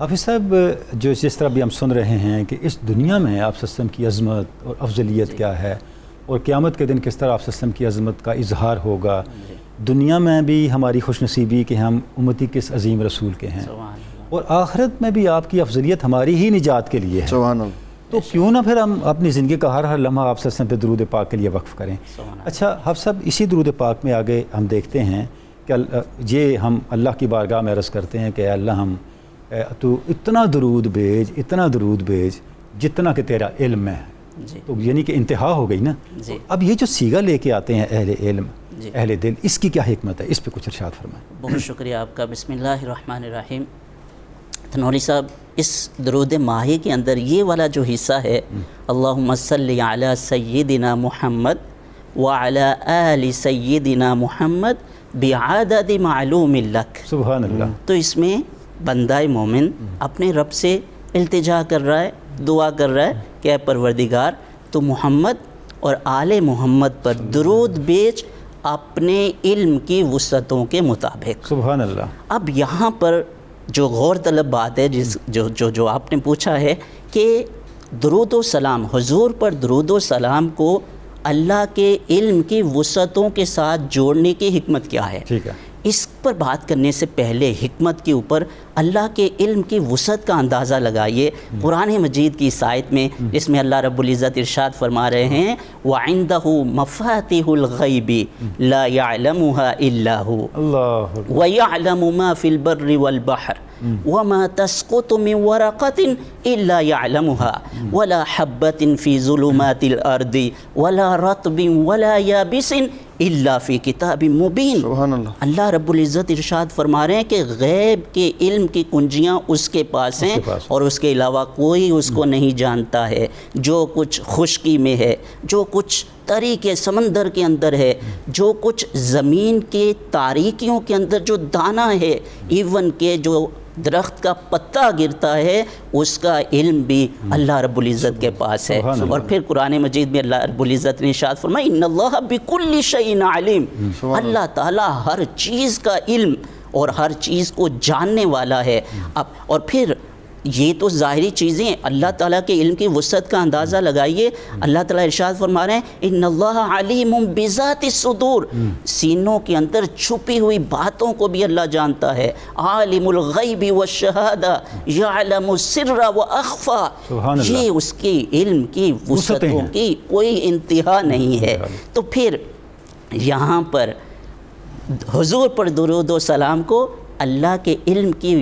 حافظ صاحب، جو جس طرح بھی ہم سن رہے ہیں کہ اس دنیا میں آپ صلی اللہ علیہ وسلم کی عظمت اور افضلیت کیا ہے، اور قیامت کے دن کس طرح آپ صلی اللہ علیہ وسلم کی عظمت کا اظہار ہوگا، دنیا میں بھی ہماری خوش نصیبی کہ ہم امتی کس عظیم رسول کے ہیں، اور آخرت میں بھی آپ کی افضلیت ہماری ہی نجات کے لیے ہے۔ سبحان اللہ۔ تو کیوں نہ پھر ہم اپنی زندگی کا ہر لمحہ آپ صلی اللہ علیہ وسلم پہ درود پاک کے لیے وقف کریں۔ اچھا حافظ صاحب، اسی درود پاک میں آگے ہم دیکھتے ہیں کہ یہ ہم اللہ کی بارگاہ میں عرض کرتے ہیں کہ اے اللہ تو اتنا درود بھیج جتنا کہ تیرا علم ہے۔ تو یعنی کہ انتہا ہو گئی نا۔ اب یہ جو سیغہ لے کے آتے ہیں اہل علم، اہل دل، اس کی کیا حکمت ہے؟ اس پہ کچھ ارشاد فرمائیں۔ بہت شکریہ آپ کا۔ بسم اللہ الرحمن الرحیم۔ تھنوری صاحب، اس درود ماہی کے اندر یہ والا جو حصہ ہے، اللہم صلی علی سیدنا محمد وعلی آل سیدنا محمد بعدد معلوم لک، سبحان اللہ۔ تو اس میں بندہ مومن اپنے رب سے التجا کر رہا ہے، دعا کر رہا ہے کہ اے پروردگار تو محمد اور آل محمد پر درود بھیج اپنے علم کی وسعتوں کے مطابق۔ سبحان اللہ۔ اب یہاں پر جو غور طلب بات ہے جو آپ نے پوچھا ہے کہ درود و سلام، حضور پر درود و سلام کو اللہ کے علم کی وسعتوں کے ساتھ جوڑنے کی حکمت کیا ہے؟ ٹھیک ہے۔ اس پر بات کرنے سے پہلے حکمت کے اوپر اللہ کے علم کی وسعت کا اندازہ لگائیے۔ قرآن مجید کی اس آیت میں جس میں اللہ رب العزت ارشاد فرما رہے ہیں وَعِندَهُ مَفَاتِحُ الْغَيْبِ لَا يَعْلَمُهَا إِلَّا هُوَ وَيَعْلَمُ مَا فِي الْبَرِّ وَالْبَحْرِ وَمَا تَسْقُطُ مِنْ وَرَقَةٍ إِلَّا يَعْلَمُهَا وَلَا حَبَّةٍ فِي ظُلُمَاتِ الْأَرْضِ وَلَا رَطْبٍ وَلَا يَابِسٍ إِلَّا فِي كِتَابٍ مُبِينٍ۔ سبحان اللہ۔ اللہ رب العزت ارشاد فرما رہے ہیں کہ غیب کے علم کی کنجیاں اس کے پاس ہیں اور اس کے علاوہ کوئی اس کو نہیں جانتا ہے۔ جو کچھ خشکی میں ہے، جو کچھ تری کے سمندر کے اندر ہے، جو کچھ زمین کے تاریکیوں کے اندر جو دانہ ہے، ایون کہ جو درخت کا پتا گرتا ہے، اس کا علم بھی اللہ رب العزت کے پاس ہے۔ اور پھر قرآن مجید میں اللہ رب العزت نے ارشاد فرمایا ان اللہ بکل شیء علیم، اللہ تعالیٰ ہر چیز کا علم اور ہر چیز کو جاننے والا ہے۔ اور پھر یہ تو ظاہری چیزیں، اللہ تعالیٰ کے علم کی وسعت کا اندازہ لگائیے۔ اللہ تعالیٰ ارشاد فرما رہے ہیں ان اللہ علیم بذات الصدور، سینوں کے اندر چھپی ہوئی باتوں کو بھی اللہ جانتا ہے۔ عالم الغیب والشہادہ یعلم السر واخفی، یہ اس کے علم کی وسعتوں کی کوئی انتہا نہیں ہے۔ تو پھر یہاں پر حضور پر درود و سلام کو اللہ کے علم کی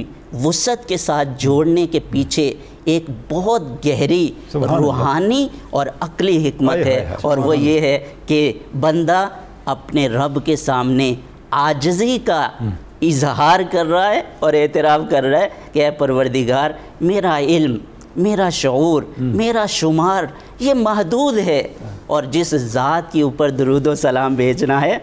وسعت کے ساتھ جوڑنے کے پیچھے ایک بہت گہری روحانی اور عقلی حکمت ہے، اور وہ یہ ہے کہ بندہ اپنے رب کے سامنے عاجزی کا اظہار کر رہا ہے اور اعتراف کر رہا ہے کہ اے پروردگار میرا علم، میرا شعور، میرا شمار یہ محدود ہے، اور جس ذات کے اوپر درود و سلام بھیجنا ہے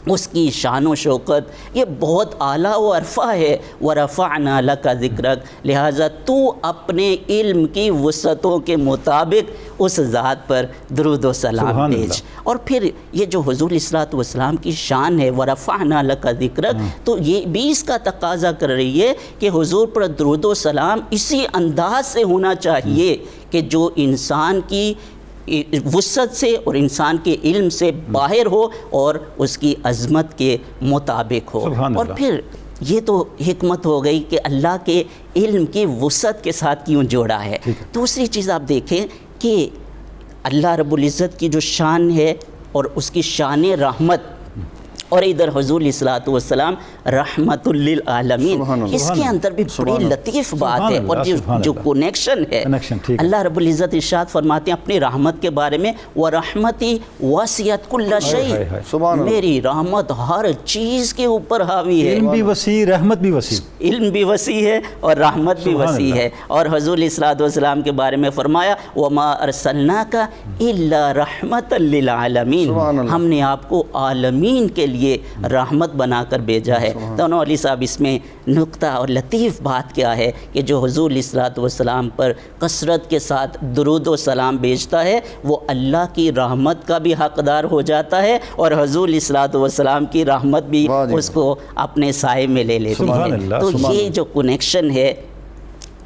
اس کی شان و شوکت یہ بہت اعلیٰ و عرفہ ہے۔ وَرَفَعْنَا لَكَ ذِكْرَكَ، لہٰذا تو اپنے علم کی وسعتوں کے مطابق اس ذات پر درود و سلام بھیج۔ اور پھر یہ جو حضور علیہ الصلوٰۃ والسلام کی شان ہے وَرَفَعْنَا لَكَ ذِكْرَكَ، تو یہ بھی اس کا تقاضا کر رہی ہے کہ حضور پر درود و سلام اسی انداز سے ہونا چاہیے کہ جو انسان کی وسعت سے اور انسان کے علم سے باہر ہو اور اس کی عظمت کے مطابق ہو۔ اور پھر یہ تو حکمت ہو گئی کہ اللہ کے علم کی وسعت کے ساتھ کیوں جوڑا ہے۔ دوسری چیز آپ دیکھیں کہ اللہ رب العزت کی جو شان ہے اور اس کی شان رحمت، اور ادھر حضور علیہ الصلوٰۃ والسلام رحمت للعالمین، اس کے اندر بھی بڑی لطیف بات ہے۔ اور جو کنیکشن ہے، اللہ رب العزت ارشاد فرماتے ہیں اپنی رحمت کے بارے میں وَرَحْمَتِي وَسِعَتْ كُلَّ شَيْءٍ، میری رحمت ہر چیز کے اوپر حاوی ہے۔ علم بھی وسیع، رحمت بھی وسیع، علم بھی وسیع ہے اور رحمت بھی وسیع ہے۔ اور حضور علیہ الصلوٰۃ والسلام کے بارے میں فرمایا وَمَا أَرْسَلْنَاكَ إِلَّا رَحْمَةً لِّلْعَالَمِينَ، ہم نے آپ کو عالمین کے لیے رحمت بنا کر بھیجا ہے۔ تو علی صاحب اس میں نقطہ اور لطیف بات کیا ہے کہ جو حضور علیہ الصلوٰۃ والسلام پر کثرت کے ساتھ درود و سلام بھیجتا ہے وہ اللہ کی رحمت کا بھی حقدار ہو جاتا ہے، اور حضور علیہ الصلوٰۃ والسلام کی رحمت بھی اس کو اپنے سائے میں لے لیتی ہے۔ تو یہ جو کنیکشن ہے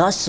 10